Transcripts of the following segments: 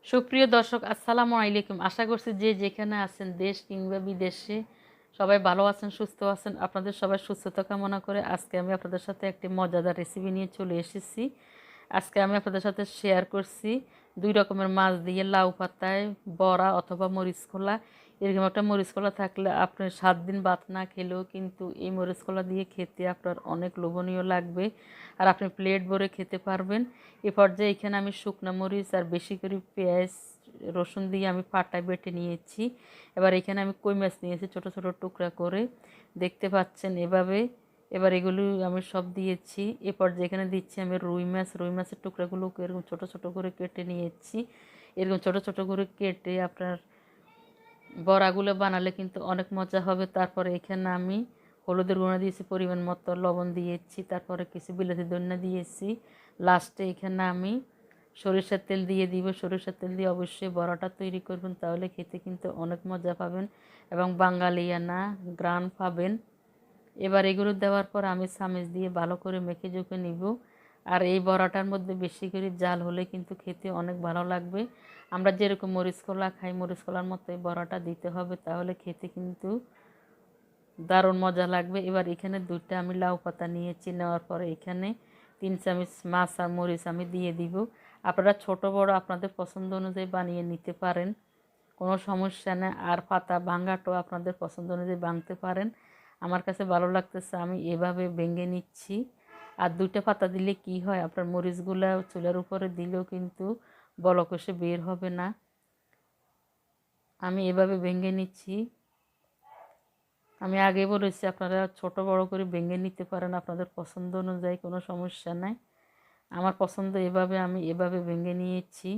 সুপ্রিয় দর্শক, আসসালামু আলাইকুম। আশা করছি যে যেখানে আছেন, দেশ কিংবা বিদেশে, সবাই ভালো আছেন, সুস্থ আছেন। আপনাদের সবাই সুস্থতা কামনা করে আজকে আমি আপনাদের সাথে একটি মজাদার রেসিপি নিয়ে চলে এসেছি। আজকে আমি আপনাদের সাথে শেয়ার করছি 2 রকমের মাছ দিয়ে লাউ পাতায় বড়া অথবা মরিচ খোলা। এরকম একটা মরিচ খোলা থাকলে আপনি 7 দিন ভাত না খেলেও কিন্তু এই মরিচ খোলা দিয়ে খেতে আপনার অনেক লোভনীয় লাগবে, আর আপনি প্লেট ভরে খেতে পারবেন। এ পর্যায়ে এখানে আমি শুকনো মরিচ আর বেশি করে পেঁয়াজ রসুন দিয়ে আমি পাটায় বেটে নিয়েছি। এবার এখানে আমি কই মাছ নিয়েছি ছোট ছোট টুকরা করে, দেখতে পাচ্ছেন এভাবে। এবার এগুলো আমি সব দিয়েছি। এ পর্যায়ে এখানে দিচ্ছি আমি রুই মাছ। রুই মাছের টুকরাগুলোকে এরকম ছোট ছোট করে কেটে নিয়েছি। এরকম ছোট ছোট করে কেটে আপনার বড়াগুলো বানালে কিন্তু অনেক মজা হবে। তারপরে এখানে আমি হলুদের গুঁড়া দিয়েছি, পরিমাণ মতো লবণ দিয়েছি, তারপরে কিছু বিলাতি ধনিয়া দিয়েছি। লাস্টে এখানে আমি সরিষার তেল দিয়ে দিব। সরিষার তেল দিয়ে অবশ্যই বড়াটা তৈরি করবেন, তাহলে খেতে কিন্তু অনেক মজা পাবেন এবং বাঙালিয়ানা গ্রান পাবেন। এবার এগুলো দেওয়ার পর আমি চামচ দিয়ে ভালো করে মেখে জুকে নিব। আর এই বড়াটার মধ্যে বেশি করে জাল হলে কিন্তু খেতে অনেক ভালো লাগবে। আমরা যেরকম মরিচ কলা খাই, মরিচ কলার মতো এই বড়াটা দিতে হবে, তাহলে খেতে কিন্তু দারুণ মজা লাগবে। এবার এখানে 2টা আমি লাউ পাতা নিয়েছি। নেওয়ার পরে এখানে 3 চামচ মাছ আর মরিচ আমি দিয়ে দিব। আপনারা ছোট বড় আপনাদের পছন্দ অনুযায়ী বানিয়ে নিতে পারেন, কোনো সমস্যা নেই। আর পাতা ভাঙাটাও আপনাদের পছন্দ অনুযায়ী ভাঙতে পারেন। আমার কাছে ভালো লাগতেছে, আমি এভাবে ভেঙে নিচ্ছি। আর 2টা পাতা দিলে কি হয়, আপনার মরিচগুলা চুলার উপরে দিলেও কিন্তু বলক এসে বের হবে না। আমি এভাবে ভেঙে নিচ্ছি। আমি আগে বলেছি আপনারা ছোট বড় করে ভেঙে নিতে পারেন আপনাদের পছন্দ অনুযায়ী, কোনো সমস্যা নাই। আমার পছন্দ এভাবে, আমি এভাবে ভেঙে নিয়েছি।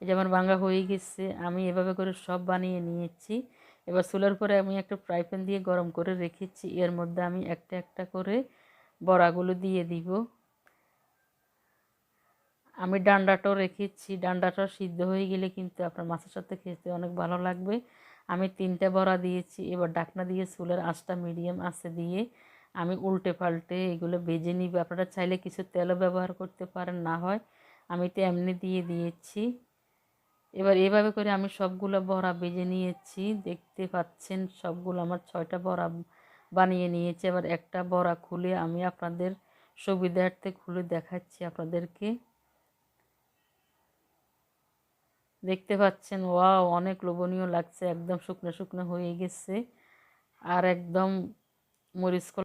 এই যে আমার ভাঙা হয়ে গেছে, আমি এভাবে করে সব বানিয়ে নিয়েছি। এবার চুলার উপরে আমি একটা ফ্রাই প্যান দিয়ে গরম করে রেখেছি। এর মধ্যে আমি একটা একটা করে বড়াগুলো দিয়ে দিব। আমি ডান্ডাটাও রেখেছি, ডান্ডাটাও সিদ্ধ হয়ে গেলে কিন্তু আপনার মাছের সাথে খেতে অনেক ভালো লাগবে। আমি 3টা বড়া দিয়েছি। এবার ঢাকনা দিয়ে চুলার আঁচটা মিডিয়াম আঁচে দিয়ে আমি উল্টে পাল্টে এগুলো ভেজে নিব। আপনারা চাইলে কিছু তেলও ব্যবহার করতে পারেন, না হয় আমি তো এমনি দিয়ে দিয়েছি। এবার এভাবে করে আমি সবগুলো বড়া ভেজে নিয়েছি। দেখতে পাচ্ছেন সবগুলো আমার 6টা বড়া বানিয়ে নিয়েছি। এবার একটা বড়া খুলে আমি আপনাদের সুবিধার্থে খুলে দেখাচ্ছি আপনাদেরকে। দেখতে পাচ্ছেন, ওয়াও, অনেক লোভনীয় লাগছে, একদম শুকনো শুকনো হয়ে গেছে আর একদম মরিচ